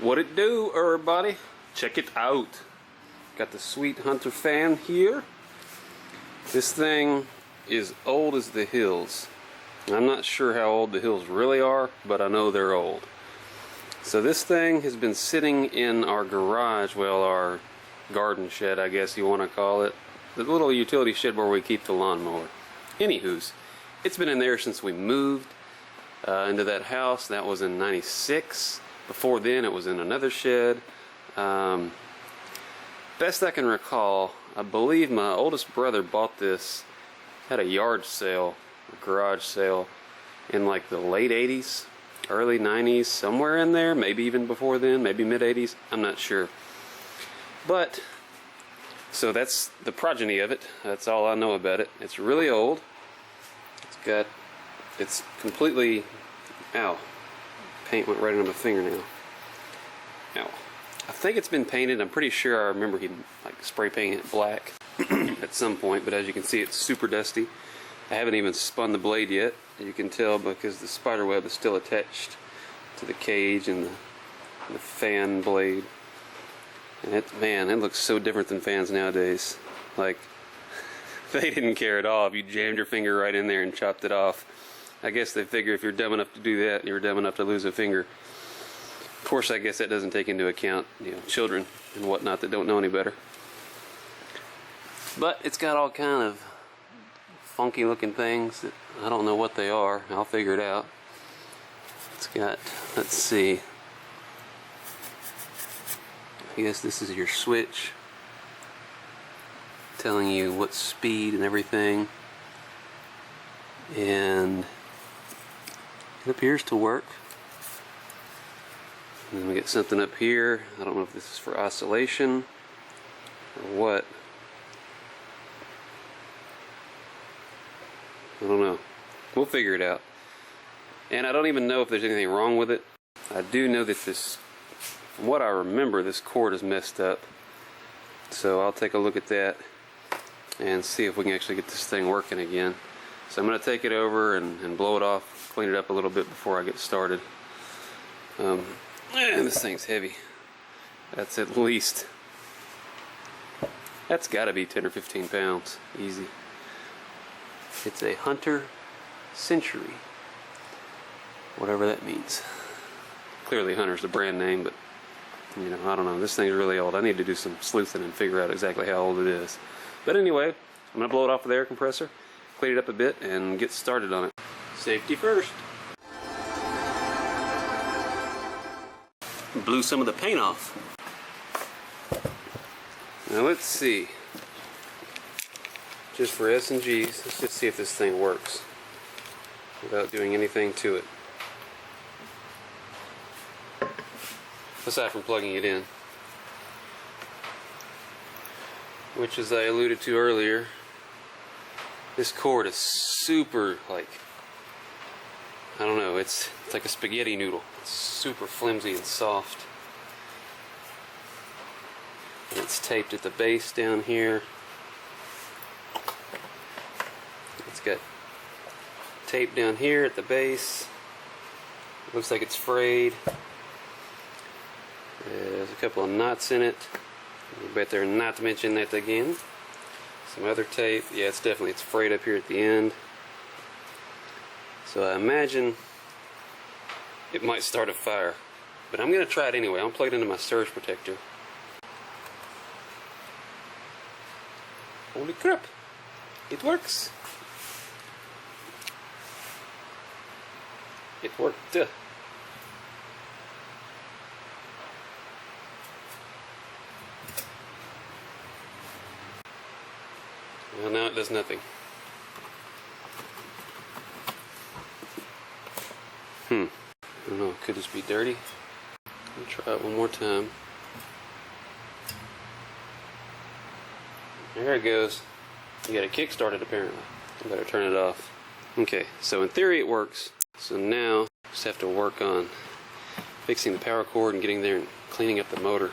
What it do, everybody? Check it out. Got the sweet Hunter fan here. This thing is old as the hills. I'm not sure how old the hills really are, but I know they're old. So this thing has been sitting in our garage, well, our garden shed, I guess you want to call it. The little utility shed where we keep the lawnmower. Anywho's, it's been in there since we moved into that house. That was in '96. Before then, it was in another shed. Best I can recall, I believe my oldest brother bought this at a yard sale, a garage sale, in like the late 80s, early 90s, somewhere in there, maybe even before then, maybe mid 80s, I'm not sure. But, so that's the progeny of it. That's all I know about it. It's really old. It's completely, ow, paint went right on my fingernail. Ow. I think it's been painted. I'm pretty sure I remember he'd like spray paint it black at some point, but as you can see, it's super dusty. I haven't even spun the blade yet. You can tell because the spider web is still attached to the cage and the fan blade. And man, it looks so different than fans nowadays. Like, they didn't care at all if you jammed your finger right in there and chopped it off. I guess they figure if you're dumb enough to do that, you're dumb enough to lose a finger. Of course, I guess that doesn't take into account, you know, children and whatnot that don't know any better. But it's got all kind of funky looking things that I don't know what they are. I'll figure it out. It's got, let's see, I guess this is your switch telling you what speed and everything, and it appears to work. And then we get something up here. I don't know if this is for oscillation or what. I don't know. We'll figure it out. And I don't even know if there's anything wrong with it. I do know that this, from what I remember, this cord is messed up. So I'll take a look at that and see if we can actually get this thing working again. So I'm going to take it over and blow it off, clean it up a little bit before I get started. This thing's heavy. That's at least, that's got to be 10 or 15 pounds. Easy. It's a Hunter Century. Whatever that means. Clearly Hunter's the brand name, but you know, I don't know. This thing's really old. I need to do some sleuthing and figure out exactly how old it is. But anyway, I'm going to blow it off with the air compressor, clean it up a bit, and get started on it. Safety first. Blew some of the paint off. Now let's see. Just for S&Gs, let's just see if this thing works without doing anything to it. Aside from plugging it in. Which, as I alluded to earlier, this cord is super, like, I don't know, it's like a spaghetti noodle. It's super flimsy and soft. And it's taped at the base down here. It's got tape down here at the base. It looks like it's frayed. There's a couple of knots in it. Better not to mention that again. Some other tape. Yeah, it's frayed up here at the end. So I imagine it might start a fire. But I'm going to try it anyway. I'm plugged into my surge protector. Holy crap! It works! It worked! Well, now it does nothing. I don't know, could this be dirty? Let me try it one more time. There it goes. You got it kick-started apparently. I better turn it off. Okay, so in theory it works. So now, just have to work on fixing the power cord and getting there and cleaning up the motor.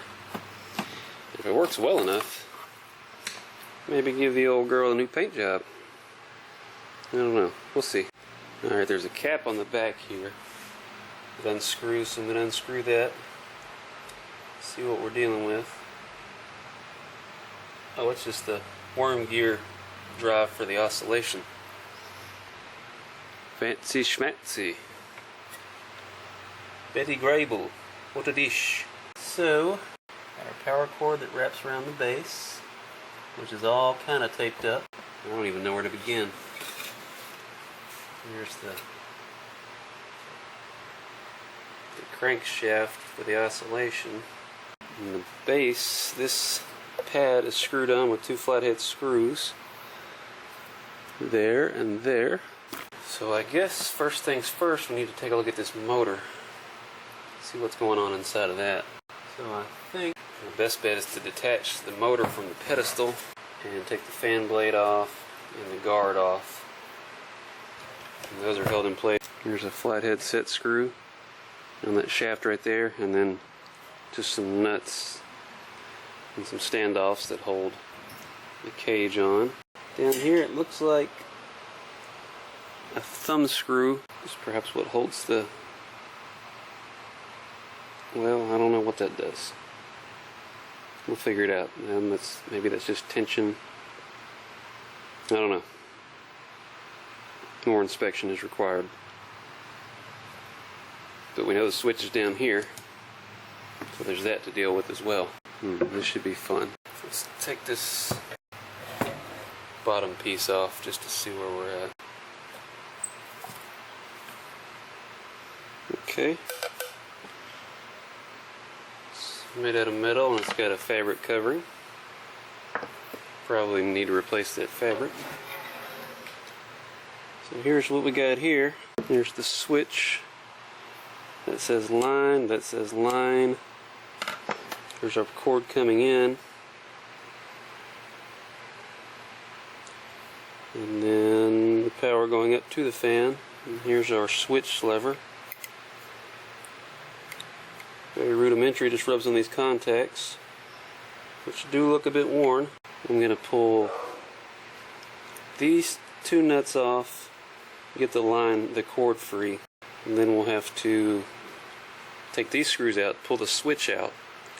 If it works well enough, maybe give the old girl a new paint job. I don't know. We'll see. Alright, there's a cap on the back here. It unscrews, so I'm going to unscrew that. See what we're dealing with. Oh, it's just the worm gear drive for the oscillation. Fancy schmancy. Betty Grable, what a dish. So, our power cord that wraps around the base, which is all kind of taped up. I don't even know where to begin. Here's the crankshaft for the oscillation. And the base, this pad is screwed on with 2 flathead screws. There and there. So I guess first things first, we need to take a look at this motor. See what's going on inside of that. So I think the best bet is to detach the motor from the pedestal and take the fan blade off and the guard off. And those are held in place. Here's a flathead set screw on that shaft right there, and then just some nuts and some standoffs that hold the cage on. Down here it looks like a thumb screw is perhaps what holds the, well, I don't know what that does. We'll figure it out. Maybe that's just tension. I don't know. More inspection is required. But we know the switch is down here, so there's that to deal with as well. This should be fun. Let's take this bottom piece off just to see where we're at. Okay. It's made out of metal and it's got a fabric covering. Probably need to replace that fabric. So here's what we got here. Here's the switch. That says line, that says line. There's our cord coming in. And then the power going up to the fan. And here's our switch lever. Very rudimentary, just rubs on these contacts, which do look a bit worn. I'm going to pull these 2 nuts off, get the cord free, and then we'll have to take these screws out, pull the switch out,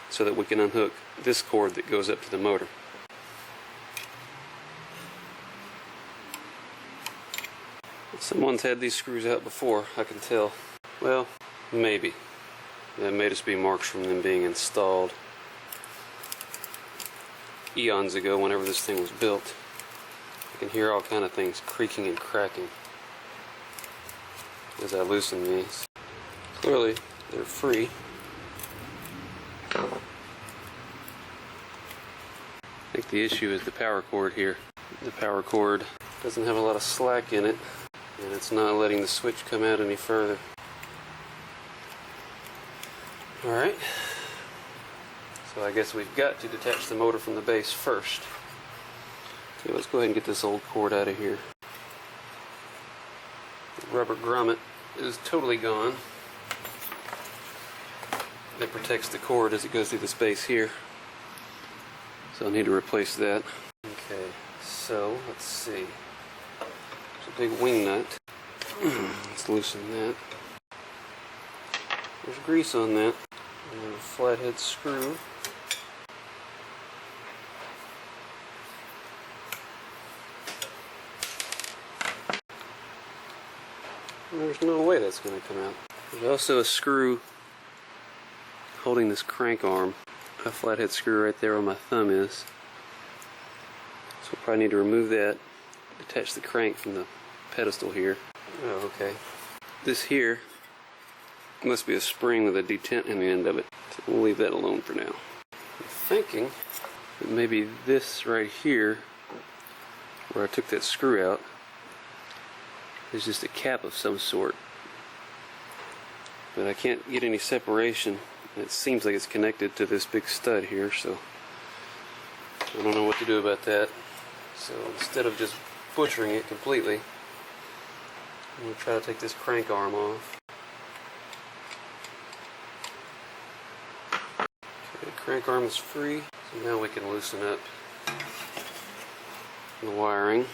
so that we can unhook this cord that goes up to the motor. Someone's had these screws out before, I can tell. Well, maybe. That may just be marks from them being installed eons ago, whenever this thing was built. I can hear all kind of things creaking and cracking as I loosen these. Clearly, they're free. I think the issue is the power cord here. The power cord doesn't have a lot of slack in it, and it's not letting the switch come out any further. Alright, so I guess we've got to detach the motor from the base first. Okay, let's go ahead and get this old cord out of here. The rubber grommet is totally gone. That protects the cord as it goes through the space here. So I'll need to replace that. Okay, so let's see. There's a big wing nut. Let's loosen that. There's grease on that. And then a flathead screw. And there's no way that's going to come out. There's also a screw holding this crank arm. A flathead screw right there where my thumb is. So we'll probably need to remove that, detach the crank from the pedestal here. Oh, okay. This here must be a spring with a detent in the end of it. So we'll leave that alone for now. I'm thinking that maybe this right here, where I took that screw out, is just a cap of some sort. But I can't get any separation. It seems like it's connected to this big stud here, so I don't know what to do about that. So instead of just butchering it completely, I'm going to try to take this crank arm off. Okay, the crank arm is free, so now we can loosen up the wiring.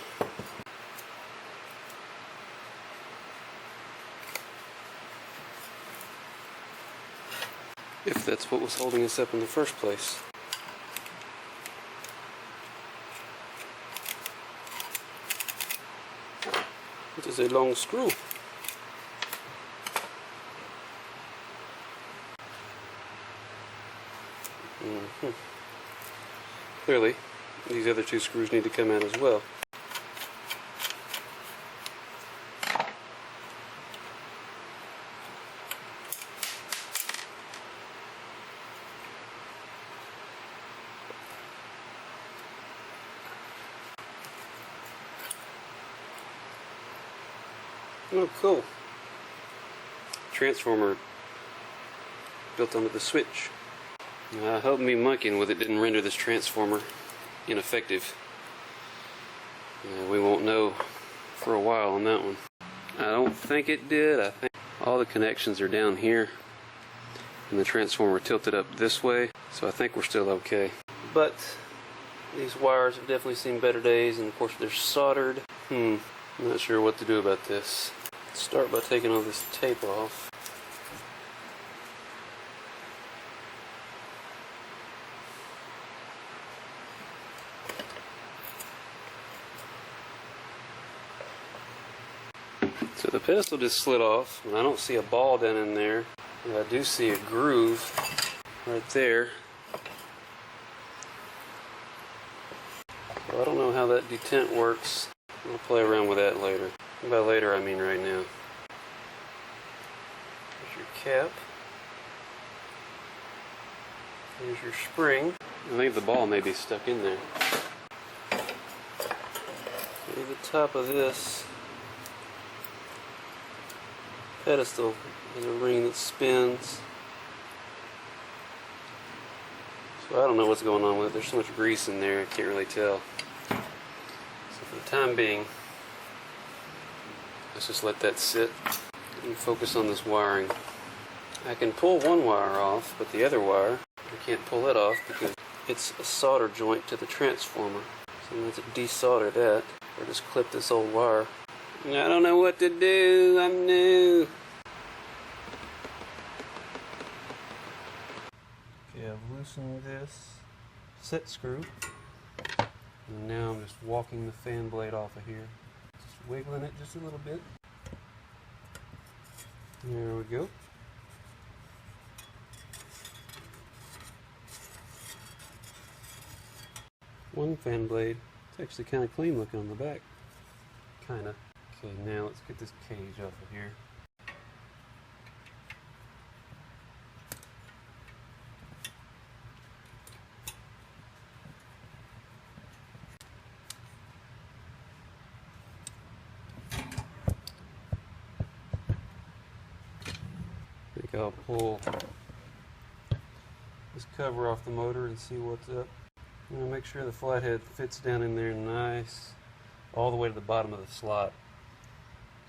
if that's what was holding us up in the first place. It is a long screw. Clearly, these other two screws need to come out as well. Oh, cool. Transformer built onto the switch. I hope me monkeying with it didn't render this transformer ineffective. We won't know for a while on that one. I don't think it did. I think all the connections are down here and the transformer tilted up this way, so I think we're still okay. But these wires have definitely seen better days, and of course they're soldered. I'm not sure what to do about this. Let's start by taking all this tape off. So the pedestal just slid off, and I don't see a ball down in there. But I do see a groove right there. So I don't know how that detent works. I'll play around with that later. By later, I mean right now. There's your cap. There's your spring. I think the ball may be stuck in there. Maybe the top of this pedestal is a ring that spins. So I don't know what's going on with it. There's so much grease in there, I can't really tell. So for the time being, let's just let that sit and focus on this wiring. I can pull one wire off, but the other wire, I can't pull it off because it's a solder joint to the transformer. So I'm going to have to desolder that, or just clip this old wire. I don't know what to do, I'm new. Okay, I've loosened this set screw. And now I'm just walking the fan blade off of here. Just wiggling it just a little bit. There we go. One fan blade. It's actually kind of clean looking on the back. Kinda. Okay, now let's get this cage off of here. I think I'll pull this cover off the motor and see what's up. I'm going to make sure the flathead fits down in there nice, all the way to the bottom of the slot.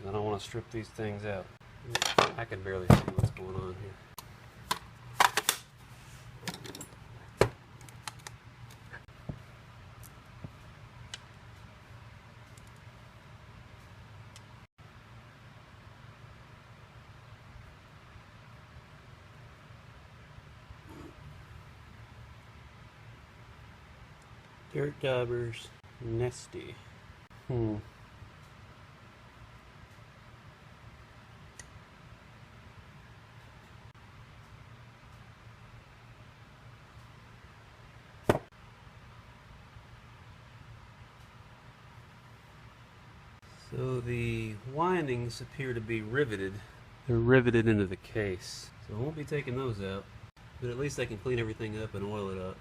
I don't want to strip these things out. I can barely see what's going on here. Dirt daubers, nesty. So the windings appear to be riveted. They're riveted into the case. So I won't be taking those out, but at least I can clean everything up and oil it up.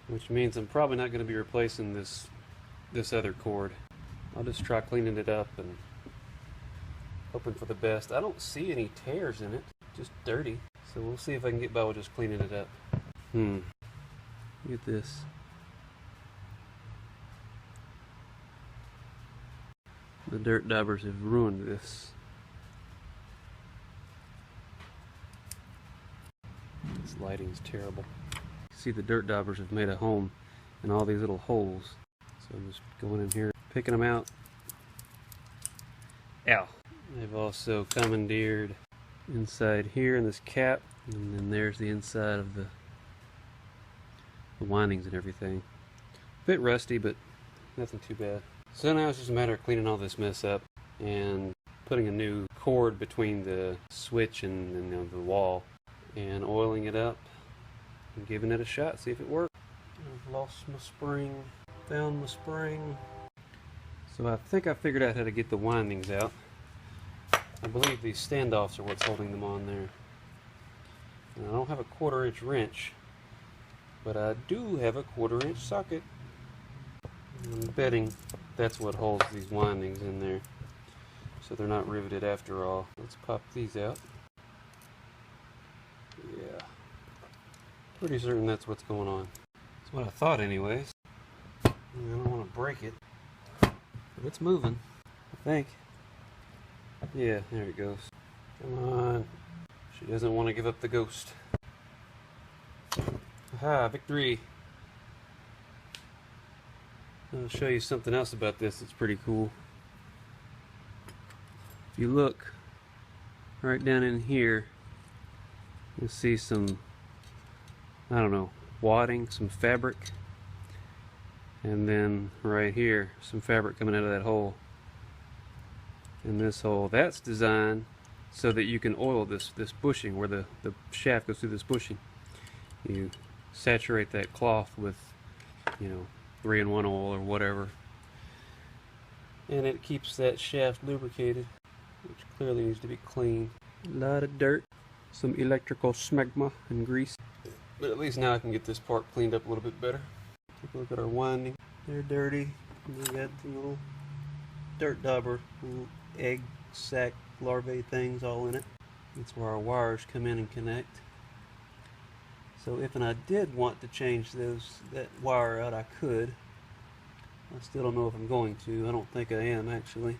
Which means I'm probably not going to be replacing this other cord. I'll just try cleaning it up and hoping for the best. I don't see any tears in it, just dirty. So we'll see if I can get by with just cleaning it up. Look at this. The dirt daubers have ruined this. This lighting is terrible. See, the dirt daubers have made a home in all these little holes. So I'm just going in here, picking them out. Ow! They've also commandeered inside here in this cap, and then there's the inside of the windings and everything. A bit rusty, but nothing too bad. So now it's just a matter of cleaning all this mess up and putting a new cord between the switch and you know, the wall, and oiling it up and giving it a shot, see if it works. I've lost my spring, found my spring. So I think I figured out how to get the windings out. I believe these standoffs are what's holding them on there. And I don't have a 1/4-inch wrench, but I do have a 1/4-inch socket. I'm betting that's what holds these windings in there, so they're not riveted after all. Let's pop these out. Yeah, pretty certain that's what's going on. That's what I thought anyways. I don't want to break it, but it's moving, I think. Yeah, there it goes. Come on. She doesn't want to give up the ghost. Aha, victory! I'll show you something else about this that's pretty cool. If you look right down in here, you'll see some, I don't know, wadding, some fabric, and then right here, some fabric coming out of that hole. In this hole, that's designed so that you can oil this bushing where the shaft goes through this bushing. You saturate that cloth with, you know, 3-in-1 oil or whatever, and it keeps that shaft lubricated, which clearly needs to be cleaned. A lot of dirt, some electrical smegma and grease, but at least now I can get this part cleaned up a little bit better. Take a look at our winding. They're dirty. They got some little dirt dauber, little egg sac larvae things all in it. That's where our wires come in and connect. So if I did want to change that wire out, I could. I still don't know if I'm going to. I don't think I am actually.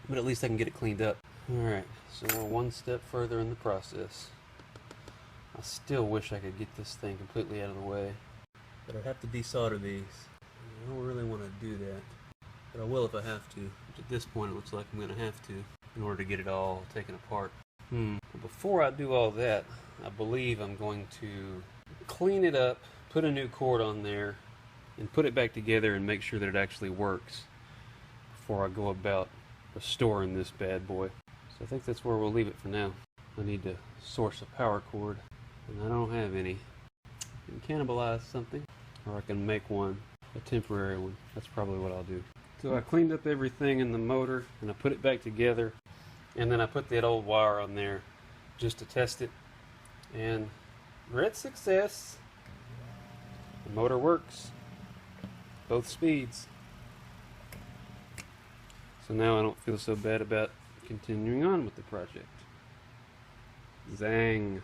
But at least I can get it cleaned up. Alright, so we're one step further in the process. I still wish I could get this thing completely out of the way. But I'd have to desolder these. I don't really want to do that. But I will if I have to. Which at this point it looks like I'm going to have to in order to get it all taken apart. But before I do all that, I believe I'm going to clean it up, put a new cord on there, and put it back together and make sure that it actually works before I go about restoring this bad boy. So I think that's where we'll leave it for now. I need to source a power cord, and I don't have any. I can cannibalize something, or I can make one, a temporary one. That's probably what I'll do. So I cleaned up everything in the motor, and I put it back together, and then I put that old wire on there just to test it, and great success. The motor works, both speeds. So now I don't feel so bad about continuing on with the project. Zang.